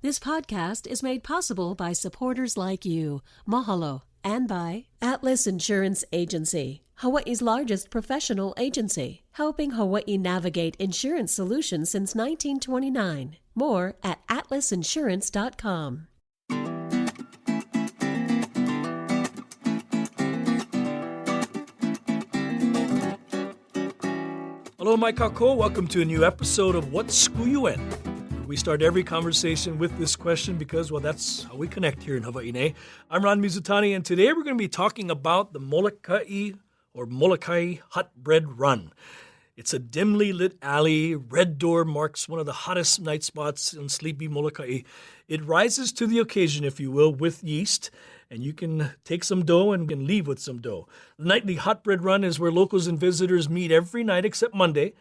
This podcast is made possible by supporters like you. Mahalo. And by Atlas Insurance Agency, Hawaii's largest professional agency, helping Hawaii navigate insurance solutions since 1929. More at atlasinsurance.com. Hello, my kako. Welcome to a new episode of What's Skuyuen? We start every conversation with this question because, well, that's how we connect here in Hawaii. I'm Ron Mizutani, and today we're going to be talking about the Molokaʻi or Molokai Hot Bread Run. It's a dimly lit alley. Red Door marks one of the hottest night spots in sleepy Molokaʻi. It rises to the occasion, if you will, with yeast, and you can take some dough and can leave with some dough. The nightly Hot Bread Run is where locals and visitors meet every night except Monday.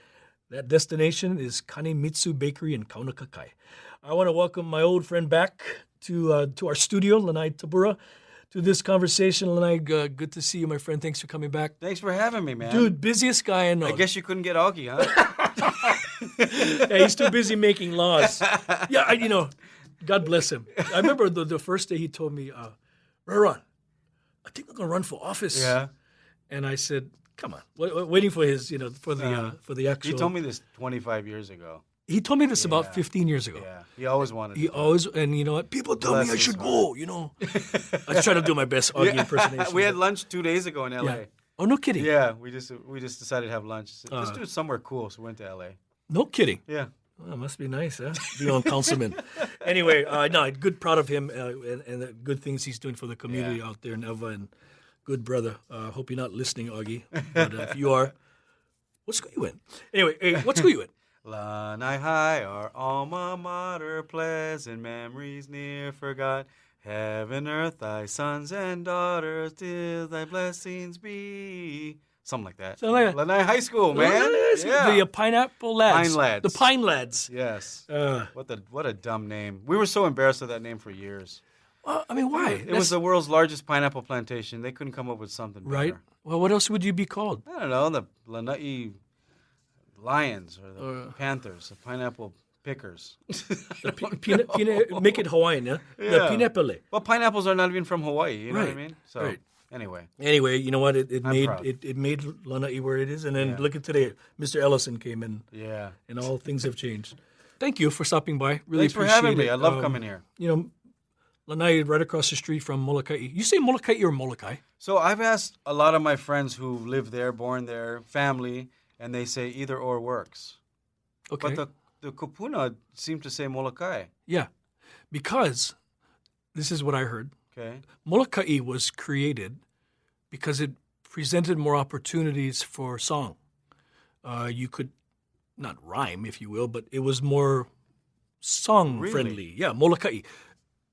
That destination is Kanemitsu Bakery in Kaunakakai. I want to welcome my old friend back to our studio, Lanai Tabura, to this conversation. Lanai, good to see you, my friend. Thanks for coming back. Thanks for having me, man. Dude, busiest guy I know. I guess you couldn't get Augie, huh? Yeah, he's too busy making laws. Yeah, God bless him. I remember the first day he told me, Ron, I think I'm going to run for office. Yeah. And I said, come on, waiting for his, for the actual. He told me this 25 years ago. He told me this about 15 years ago. Yeah, he always wanted. And you know what? People tell me I should go. I try to do my best Augie impersonation. We had lunch 2 days ago in L.A. Yeah. Oh, no kidding. Yeah, we just decided to have lunch. Let's do it somewhere cool, so we went to L.A. No kidding. Yeah. Well, it must be nice, huh? Be on councilman. Anyway, good, proud of him and the good things he's doing for the community out there in Eva, and good brother. Hope you're not listening, Augie. But if you are, what's Skuyuen? Anyway, hey, what's Skuyuen? Lanai High, our alma mater, pleasant memories near forgot. Heaven, earth, thy sons and daughters, till thy blessings be. Something like that. Lanai High School, man. Yeah. The Pineapple Lads. Pine Lads. The Pine Lads. Yes. What a dumb name. We were so embarrassed of that name for years. Well, I mean, why? It was the world's largest pineapple plantation. They couldn't come up with something better. Right. Well, what else would you be called? I don't know. The Lanai Lions or the Panthers, the pineapple pickers. Make it Hawaiian, yeah? Yeah. The pineapple. Well, pineapples are not even from Hawaii. You know what I mean? So, right. Anyway, you know what? It made proud. it made Lanai where it is, and then look at today. Mr. Ellison came in. Yeah. And all things have changed. Thank you for stopping by. Really Thanks for appreciate having me. it. I love coming here. Lanai right across the street from Molokaʻi. You say Molokaʻi or Molokai? So I've asked a lot of my friends who live there, born there, family, and they say either or works. Okay. But the kupuna seem to say Molokai. Yeah, because this is what I heard. Okay. Molokaʻi was created because it presented more opportunities for song. You could not rhyme, if you will, but it was more song-friendly. Really? Yeah, Molokaʻi.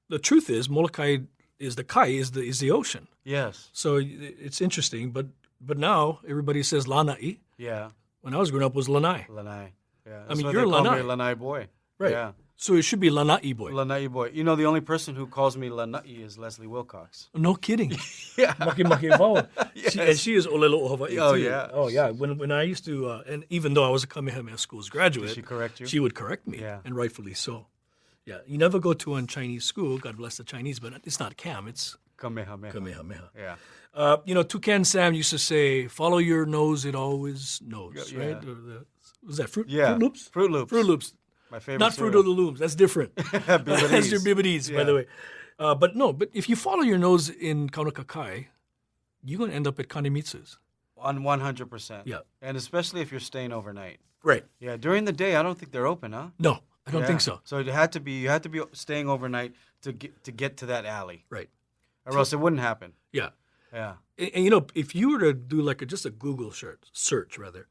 The truth is, Molokai is the kai, is the ocean. Yes. So it's interesting, but now everybody says Lanai. Yeah. When I was growing up, it was Lanai. Lanai. Yeah. I mean, That's you're why they call Lanai. me Lanai boy. Right. Yeah. So it should be Lanai boy. Lanai boy. The only person who calls me Lanai is Leslie Wilcox. No kidding. Yeah. Maki vau. Yes. And she is Olelo Hawaii Oh, too. yeah. Oh, yeah. When I used to, and even though I was a Kamehameha Schools graduate. Did she correct you? She would correct me, and rightfully so. Yeah. You never go to a Chinese school, God bless the Chinese, but it's not Cam, it's Kamehameha. Kamehameha. Yeah. Toucan Sam used to say, follow your nose, it always knows, Yeah. right? Was that Fruit Loops? Fruit Loops. Fruit Loops. My favorite Not Fruit of the Looms. That's different. That's your Bibbities, by the way. But if you follow your nose in Kaunakakai, you're going to end up at Kanemitsu's. On 100%. Yeah. And especially if you're staying overnight. Right. Yeah. During the day, I don't think they're open, huh? No, I don't think so. So you had to be staying overnight to get to that alley. Right. Or else it wouldn't happen. Yeah. Yeah. And if you were to do just a Google search rather,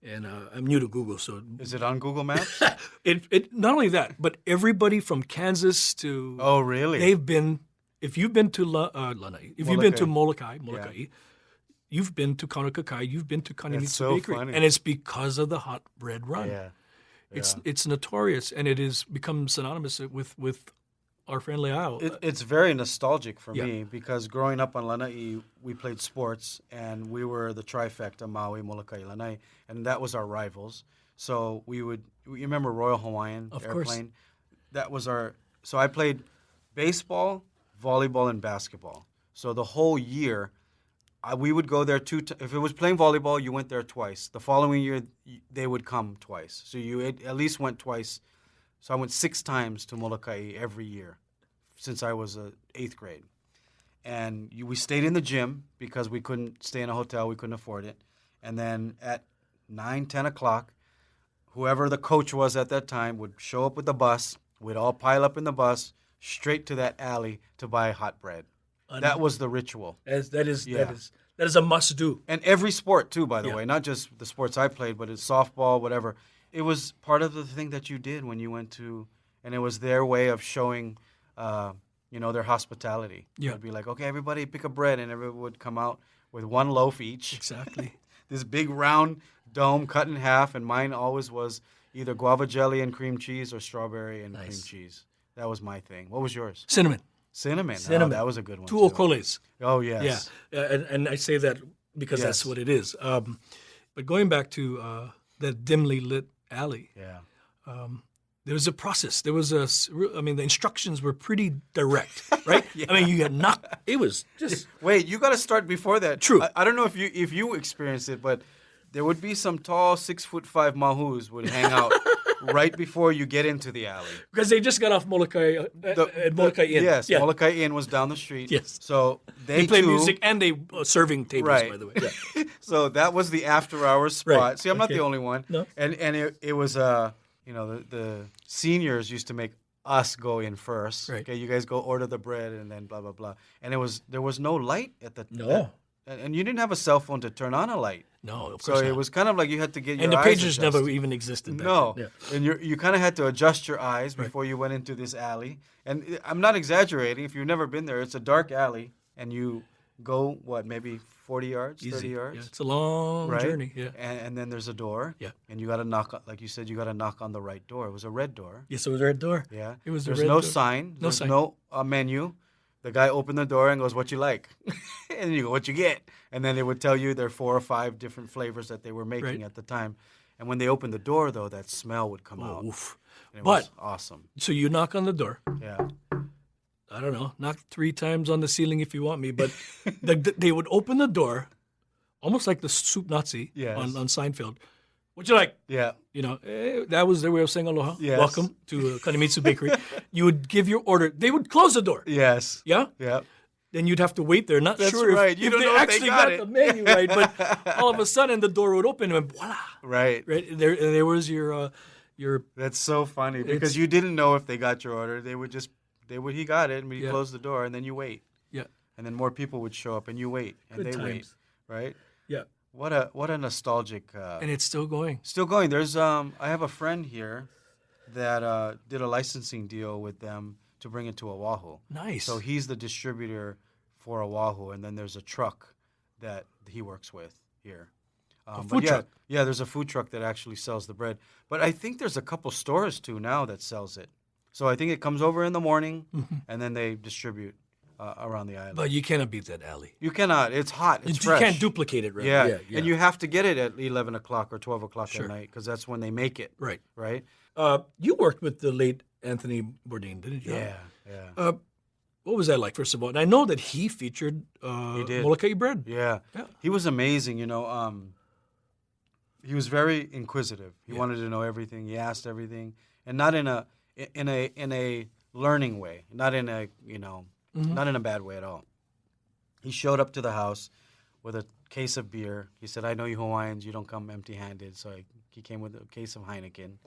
and I'm new to Google, so is it on Google Maps? it not only that, but everybody from Kansas to really? They've been. If you've been to Lanai, if you've been to Molokaʻi, you've been to Kaunakakai, you've been to Kanemitsu Bakery, funny. and it's because of the Hot Bread Run. Yeah. It's notorious, and it has become synonymous with our friendly isle. It's very nostalgic for me because growing up on Lanai, we played sports, and we were the trifecta, Maui, Molokai, Lanai, and that was our rivals. So you remember Royal Hawaiian Of Airplane? course. That was our So I played baseball, volleyball, and basketball. So the whole year, we would go there if it was playing volleyball, you went there twice. The following year, they would come twice. So you at least went twice. So I went 6 times to Molokai every year since I was 8th grade. And we stayed in the gym because we couldn't stay in a hotel. We couldn't afford it. And then at 9, 10 o'clock, whoever the coach was at that time would show up with the bus. We'd all pile up in the bus, straight to that alley to buy hot bread. That was the ritual. That is a must do. And every sport too, by the Yeah. way, not just the sports I played, but it's softball, whatever. It was part of the thing that you did when you went to, and it was their way of showing, their hospitality. Yeah. It'd be like, okay, everybody pick a bread, and everyone would come out with 1 loaf each. Exactly. This big round dome cut in half, and mine always was either guava jelly and cream cheese or strawberry and cream cheese. That was my thing. What was yours? Cinnamon. Cinnamon. Cinnamon. Oh, that was a good one. 2 too. okoles. Oh, yes. Yeah, and I say that because that's Yes. what it is. But going back to that dimly lit alley, Yeah. there was a process. The instructions were pretty direct, right? Yeah. I mean, you got knocked. It was just Wait, you got to start before that. True. I don't know if you experienced it, but there would be some tall 6'5" mahus would hang out right before you get into the alley. because they just got off Molokai at Molokai Inn. Yes, yeah. Molokai Inn was down the street. Yes. So They play too- music and they serving tables, Right. by the way. Yeah. So that was the after hours spot. Right. See, I'm not Okay. the only one. No. And it was the seniors used to make us go in first. Right. Okay, you guys go order the bread and then blah blah blah. And there was no light at the No. and you didn't have a cell phone to turn on a light. No, of So course it not. was kind of like you had to get your And the eyes pages adjusted. never even existed back No, then. Yeah. and you kind of had to adjust your eyes before you went into this alley. And I'm not exaggerating. If you've never been there, it's a dark alley, and you go maybe 40 yards, 30 Easy. yards. Yeah, it's a long Right? journey. Yeah. And then there's a door. Yeah. And you got to knock, like you said, you got to knock on the right door. It was a red door. Yes, it was a red door. Yeah. It was a There's red no door. sign. No There's sign. no menu. The guy opened the door and goes, "What you like?" And you go, "What you get?" And then they would tell you there are 4 or 5 different flavors that they were making Right. at the time. And when they opened the door, though, that smell would come out. Oof. And it But- was awesome. So you knock on the door. Yeah. I don't know, knock 3 times on the ceiling if you want me, but they would open the door, almost like the soup Nazi Yes. on Seinfeld. What you like? Yeah. That was their way of saying aloha. Yes. Welcome to Kanemitsu Bakery. You would give your order. They would close the door. Yes. Yeah? Yeah. Then you'd have to wait there. Not That's sure right. if, You if don't they know if they actually got got it. the menu right, but all of a sudden the door would open and voila. Right. Right? There was your That's so funny because It's- you didn't know if they got your order. He got it, and we Yeah. closed the door, and then you wait. yeah. And then more people would show up, and you wait, and Good they wait. times. Right? Yeah. What a nostalgic. And it's still going. Still going. There's I have a friend here that did a licensing deal with them to bring it to Oahu. Nice. So he's the distributor for Oahu, and then there's a truck that he works with here. food but truck? Yeah, there's a food truck that actually sells the bread. But I think there's a couple stores too now that sells it. So I think it comes over in the morning, and then they distribute around the island. But you cannot beat that alley. You cannot. It's hot. It's You fresh. can't duplicate it, right? Yeah. And you have to get it at 11 o'clock or 12 o'clock Sure. at night because that's when they make it, Right. right? You worked with the late Anthony Bourdain, didn't you? Yeah. What was that like, first of all? And I know that he featured did. Molokai bread. Yeah. Yeah. He was amazing, he was very inquisitive. He Yeah. wanted to know everything. He asked everything, and not in a learning way, not in a not in a bad way at all. He showed up to the house with a case of beer. He said, "I know you Hawaiians, you don't come empty-handed." So he came with a case of Heineken.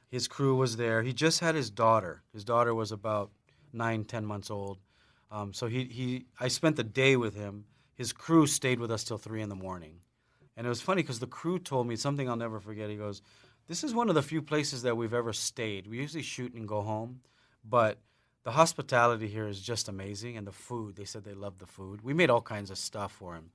His crew was there. He just had his daughter. His daughter was about 9-10 months old. So I spent the day with him. His crew stayed with us till 3 in the morning. And it was funny because the crew told me something I'll never forget. He goes, "This is one of the few places that we've ever stayed. We usually shoot and go home, but the hospitality here is just amazing. And the food, they said they loved the food. We made all kinds of stuff for him.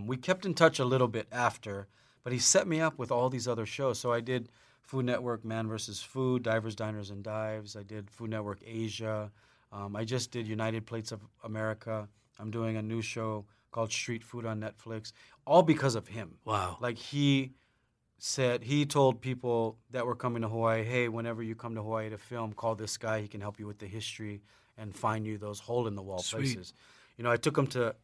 We kept in touch a little bit after, but he set me up with all these other shows. So I did Food Network Man vs. Food, Divers, Diners, and Dives. I did Food Network Asia. I just did United Plates of America. I'm doing a new show called Street Food on Netflix, all because of him. Wow. Like he he told people that were coming to Hawaii, hey, whenever you come to Hawaii to film, call this guy. He can help you with the history and find you those hole-in-the-wall places. I took him to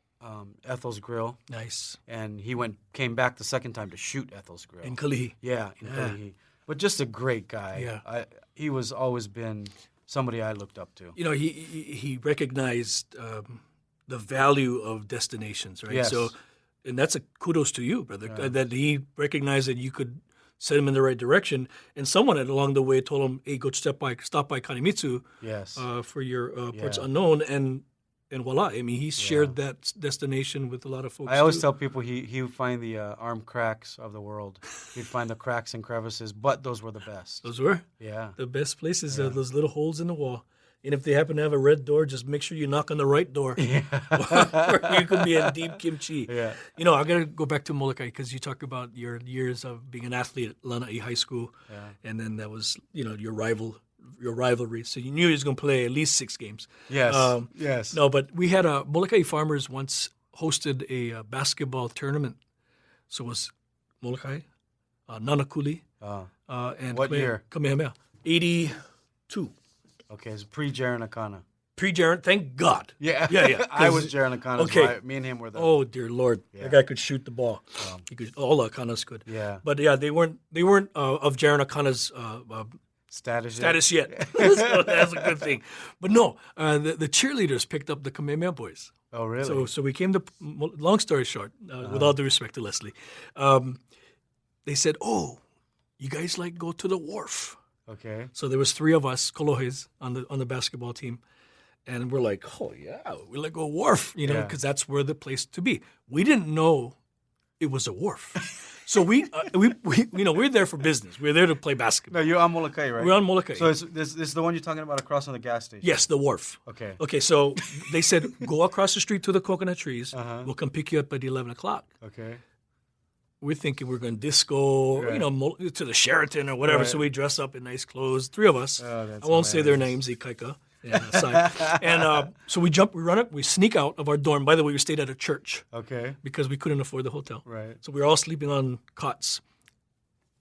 Ethel's Grill. Nice. And he came back the second time to shoot Ethel's Grill. In Kalihi. Yeah, in Kalihi. But just a great guy. Yeah. He was always been somebody I looked up to. He recognized the value of destinations, right? Yes. So, and that's a kudos to you, brother, that he recognized that you could set him in the right direction. And someone along the way told him, hey, go stop by Kanemitsu for your Ports Unknown. And voila, I mean, he shared that destination with a lot of folks. I always tell people he would find the arm cracks of the world. He'd find the cracks and crevices, but those were the best. Those were? Yeah. The best places are those little holes in the wall. And if they happen to have a red door, just make sure you knock on the right door. Yeah. Or you could be in deep kimchi. Yeah. I got to go back to Molokai because you talk about your years of being an athlete at Lanai High School. Yeah. And then that was, your rivalry. So you knew he was going to play at least 6 games. Yes. Yes. No, but we had Molokai Farmers once hosted a basketball tournament. So it was Molokai, Nanakuli, and what year? Kamehameha. 82. Okay, it's pre-Jaron Akana. Pre-Jaron, thank God. Yeah. I was Jaron Akana's wife. Me and him were the... Oh, dear Lord. That guy could shoot the ball. All the Akanas could. Yeah. But, they weren't of Jaron Akana's status yet. So that's a good thing. But no, the cheerleaders picked up the Kamehameha boys. Oh, really? So we came to, long story short, with all due respect to Leslie, they said, oh, you guys go to the wharf. Okay. So there was 3 of us, Kolohes, on the basketball team. And we're like, oh, yeah, we go wharf, because that's where the place to be. We didn't know it was a wharf. So we we're there for business. We're there to play basketball. No, you're on Molokai, right? We're on Molokai. So this is the one you're talking about across on the gas station? Yes, the wharf. Okay. Okay, so they said, go across the street to the coconut trees. We'll come pick you up at 11 o'clock. Okay. We're thinking we're going to disco, to the Sheraton or whatever. Right. So we dress up in nice clothes, 3 of us. Oh, I won't say their names, Ikaika. And so we run up, we sneak out of our dorm. By the way, we stayed at a church. Okay. Because we couldn't afford the hotel. Right. So we were all sleeping on cots.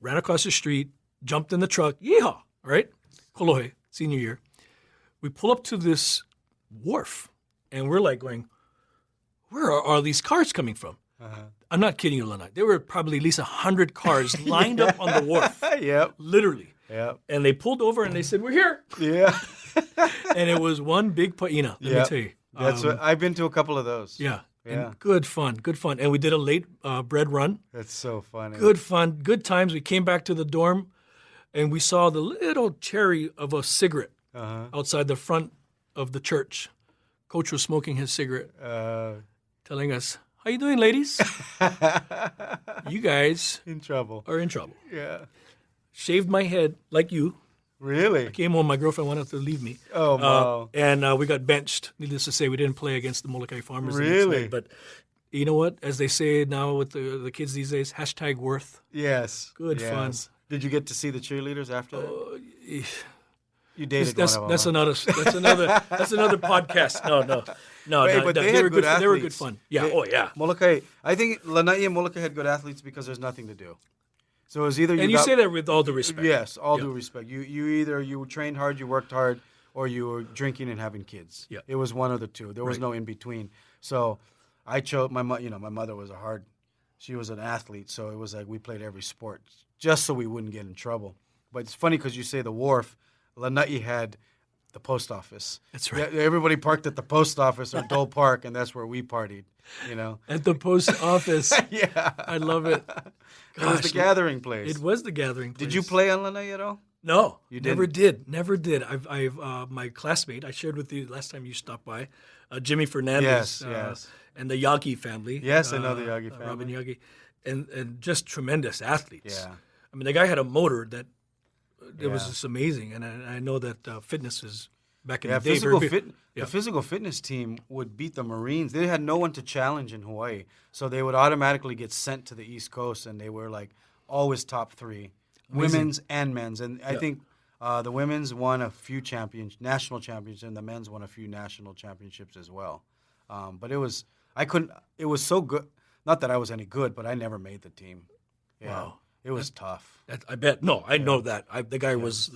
Ran across the street, jumped in the truck. Yeehaw! All right? Kolohe, senior year. We pull up to this wharf, and we're going, where are all these cars coming from? I'm not kidding you, Lanai. There were probably at least 100 cars lined up on the wharf. Yep. Literally. Yep. And they pulled over and they said, we're here. Yeah. And it was one big paina, let me tell you. That's what I've been to a couple of those. Yeah. Yeah. And good fun. And we did a late bread run. That's so funny. Good fun, good times. We came back to the dorm and we saw the little cherry of a cigarette outside the front of the church. Coach was smoking his cigarette, telling us, how you doing, ladies? You guys in trouble. Are in trouble. Yeah. Shaved my head like you. Really? I came home, my girlfriend wanted to leave me. Oh, wow. And we got benched. Needless to say, we didn't play against the Molokai Farmers. Really? But you know what? As they say now with the kids these days, #worth. Yes. Good fun. Did you get to see the cheerleaders after that? You dated that's one of them. That's another podcast. No. But they were good athletes. They were good fun. Yeah. Molokai. I think Lanai and Molokai had good athletes because there's nothing to do. So it was either you say that with all due respect. Yes, all due respect. You either you trained hard, you worked hard, or you were drinking and having kids. Yeah. It was one of the two. There was no in between. So I chose my mother was she was an athlete, so it was we played every sport just so we wouldn't get in trouble. But it's funny because you say the wharf. Lanai had the post office. That's right. Everybody parked at the post office or Dole Park, and that's where we partied. At the post office. Yeah, I love it. Gosh, it was the gathering place. It was the gathering place. Did you play on Lanai at all? No, you never did. I've my classmate I shared with you last time you stopped by, Jimmy Fernandez. Yes. And the Yagi family. Yes, I know the Yagi family. Robin Yagi, and just tremendous athletes. Yeah. I mean, the guy had a motor that it was just amazing, and I know that fitness is back in the day. The physical fitness team would beat the Marines. They had no one to challenge in Hawaii, so they would automatically get sent to the East Coast, and they were always top 3, women's and men's. And I think the women's won a few national championships, and the men's won a few national championships as well. But it was so good. Not that I was any good, but I never made the team. Yeah. Wow. It was tough. I bet. No, I know that. The guy was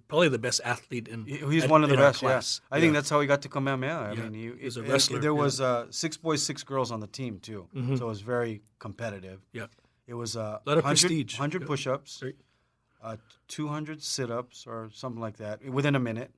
probably the best athlete in. He's one of the in our best. Yeah. class. I think that's how he got to Kamehameha. I Yeah. mean, He was a wrestler. There was 6 boys, 6 girls on the team too, so it was very competitive. Yeah. It was A lot of prestige. 100 push-ups, Right. 200 sit-ups or something like that within a minute,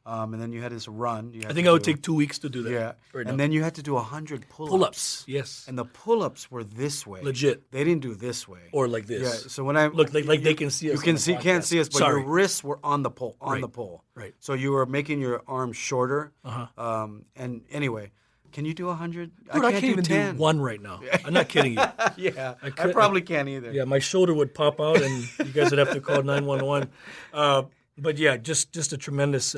and then you had this run. I think I would take 2 weeks to do that. Yeah, Right now. and then you had to do 100 pull-ups. Pull-ups, yes. And the pull-ups were this way. Legit. They didn't do this way. Or like this. Yeah. So when I Look, like they can see us. you can on the see can't podcast. see us, but Sorry. your wrists were on the pole. Right. The pole. Right. So you were making your arms shorter. Uh-huh. And anyway, can you do 100? Dude, I can't even 10. do one right now. I'm not kidding you. Yeah, I could- probably can't either. Yeah, my shoulder would pop out, and you guys would have to call 911. But yeah, just a tremendous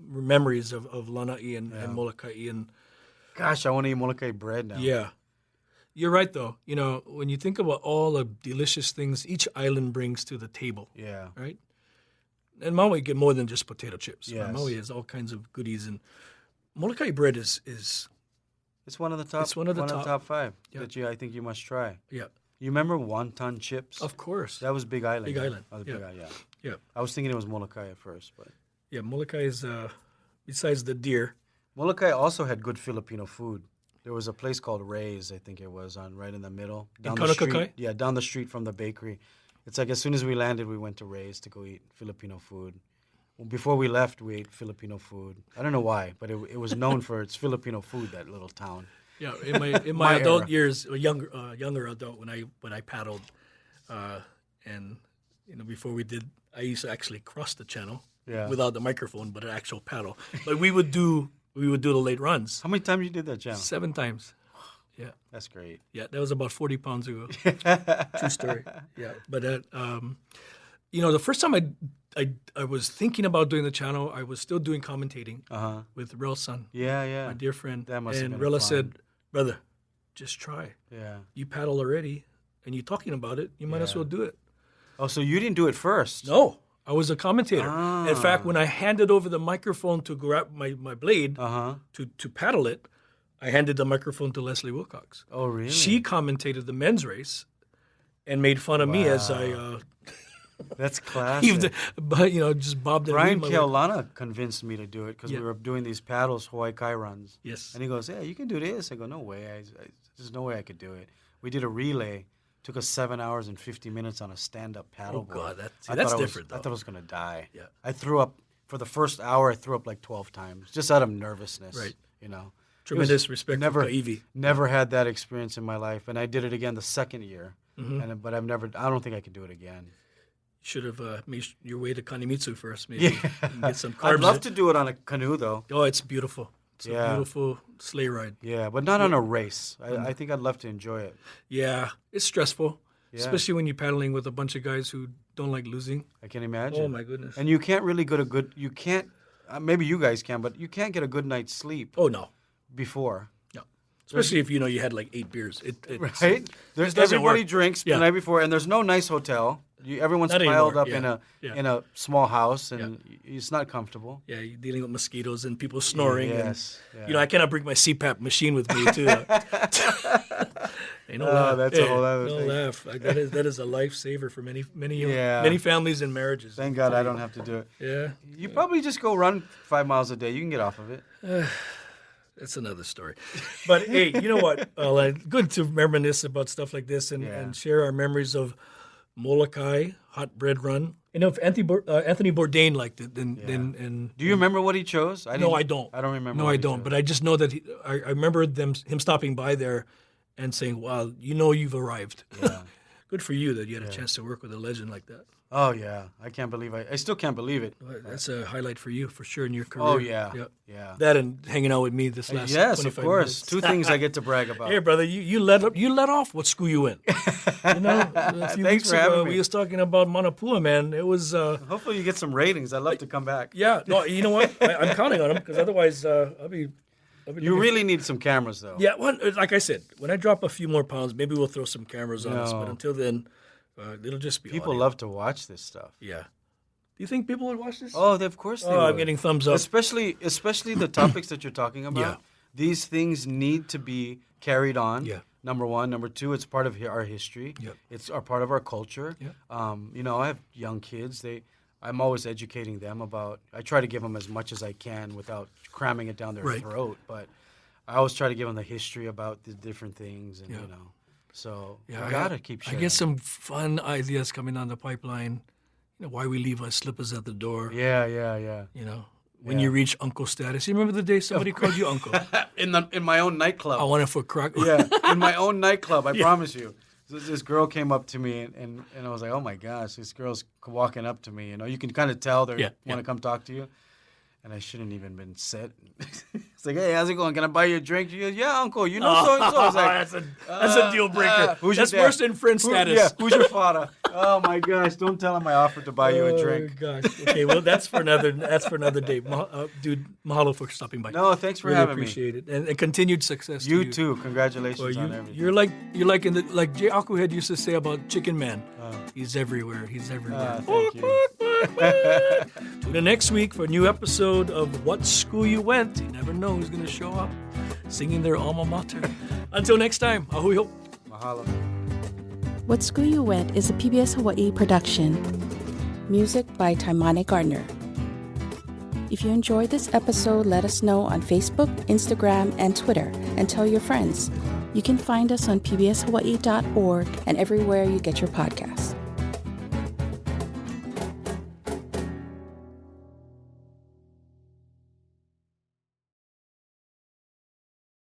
memories of Lanai and Molokai, and Gosh, I want to eat Molokai bread now. yeah, you're right though. You know, when you think about all the delicious things each island brings to the table, Yeah. right? And Maui get more than just potato chips. Yes. Maui has all kinds of goodies, and Molokai bread is It's one of the top. It's one of the top. 5 Yeah. that I think you must try. yeah, You remember wonton chips? of course. That was Big Island. Big right? Island, That was yeah. Big Island. Yeah. Yeah, I was thinking it was Molokai at first, but yeah. Molokai is besides the deer. Molokai also had good Filipino food. There was a place called Ray's, I think it was, on right in the middle. Down the Kanemitsu? street. Yeah, down the street from the bakery. It's like as soon as we landed, we went to Ray's to go eat Filipino food. Well, before we left, we ate Filipino food. I don't know why, but it was known for its Filipino food, that little town. Yeah, in my My adult era. years, a younger adult when I paddled, and before we did, I used to actually cross the channel Yeah. without the microphone, but an actual paddle. But we would do the late runs How many times you did that, Jam? 7 times. Yeah, That's great. yeah, that was about 40 pounds ago. True story. Yeah, but the first time I was thinking about doing the channel, I was still doing commentating Uh-huh. with Rel's son, Yeah, yeah. my dear friend, That must have and been Rella fun. said, "Brother, just try. Yeah. You paddle already, and you're talking about it. You might as Yeah. well do it." Oh, so you didn't do it first? No, I was a commentator. In fact, Ah. when I handed over the microphone to grab my blade Uh-huh. to paddle it, I handed the microphone to Leslie Wilcox. Oh, really? She commentated the men's race and made fun of me as I That's classic. heaved, but just bobbed and Brian weaved my way. Keolana convinced me to do it because Yeah. we were doing these paddles, Hawaiʻi runs. Yes. And he goes, "Yeah, you can do this." I go, "No way. There's no way I could do it." We did a relay. Took us 7 hours and 50 minutes on a stand-up paddleboard. God, that's I different, I thought I was going to die. Yeah. I threw up for the first hour. I threw up like 12 times just out of nervousness. Right. You know. Tremendous It was- respect never, for Ka'ivi. Never had that experience in my life, and I did it again the second year. Mm-hmm. But I don't think I could do it again. Should have made your way to Kanemitsu first, maybe. And get some carbs. I'd love to do it on a canoe, though. Oh, it's beautiful. It's a Yeah. beautiful sleigh ride. Yeah, but not on a race. I think I'd love to enjoy it. Yeah, it's stressful, Yeah. especially when you're paddling with a bunch of guys who don't like losing. I can imagine. Oh my goodness. And you can't really get a good. You can't. Maybe you guys can, but you can't get a good night's sleep Oh no, before. no. Especially if you had like 8 beers. It's, Right? There's doesn't everybody work. drinks Yeah. the night before, and there's no nice hotel. Everyone's Not piled anymore, up yeah. in a small house, and it's not comfortable. Yeah, you're dealing with mosquitoes and people snoring. Yes, And, yeah. I cannot bring my CPAP machine with me too. Hey, no Oh, laugh. that's a Hey, whole other no thing. laugh. That is a lifesaver for many Yeah. many families and marriages. Thank God I don't have to do it. Yeah, You probably just go run 5 miles a day. You can get off of it. that's another story. But hey, you know what? Good to reminisce about stuff like this and, Yeah. and share our memories of Molokai Hot Bread Run. If Anthony Bourdain liked it, then Do you remember what he chose? no, I don't. I don't remember. No, what I he don't. chose. But I just know that I remember him stopping by there and saying, "Wow, you've arrived." Yeah. Good for you that you had a chance to work with a legend like that. Oh yeah, I can't believe I still can't believe it. That's a highlight for you for sure in your career. Oh yeah, yeah. That and hanging out with me this last. Yes, 25 of course. minutes. 2 things I get to brag about. Hey, brother, you let off what school you in. A few Thanks weeks for ago, having me. we was talking about Manapua, man. It was. Hopefully you get some ratings. I'd love to come back. Yeah, no, you know what? I'm counting on them because otherwise I'll be. You really need some cameras though. Yeah, like I said, when I drop a few more pounds, maybe we'll throw some cameras on us. But No. until then, it'll just be People audio. love to watch this stuff. Yeah. Do you think people would watch this? Oh, of course they Oh, would. I'm getting thumbs up. Especially the topics that you're talking about. Yeah. These things need to be carried on. Yeah. Number one. Number two, it's part of our history. Yep. It's part of our culture. Yep. I have young kids. I'm always educating them about. I try to give them as much as I can without cramming it down their Right. throat. But I always try to give them the history about the different things, and Yeah. So Yeah, you gotta keep sharing. I get some fun ideas coming down the pipeline. Why we leave our slippers at the door. Yeah. When Yeah. you reach uncle status. You remember the day somebody called you uncle? in my own nightclub. I wanted for crack. Yeah, in my own nightclub. I promise you. This girl came up to me, and I was like, oh my gosh, this girl's walking up to me. You can kind of tell they want to come talk to you. And I shouldn't even been set. It's like, hey, how's it going? Can I buy you a drink? She goes, yeah, uncle. You know so-and-so. I was like, that's a deal breaker. That's your dad? worse than friend status. Who's your father? Oh my gosh! Don't tell him I offered to buy you a drink. Oh gosh. Okay, well that's for another day. Dude, mahalo for stopping by. No, thanks for really having appreciate it, and continued success. You to too. Congratulations Well, on everything. you're like like Jay Akuhead used to say about Chicken Man. He's everywhere. He's everywhere. Thank you. Tune in next week for a new episode of What School You Went. You never know who's going to show up singing their alma mater. Until next time, ahui ho. Mahalo. What School You Went is a PBS Hawaii production. Music by Taimane Gardner. If you enjoyed this episode, let us know on Facebook, Instagram, and Twitter, and tell your friends. You can find us on pbshawaii.org and everywhere you get your podcasts.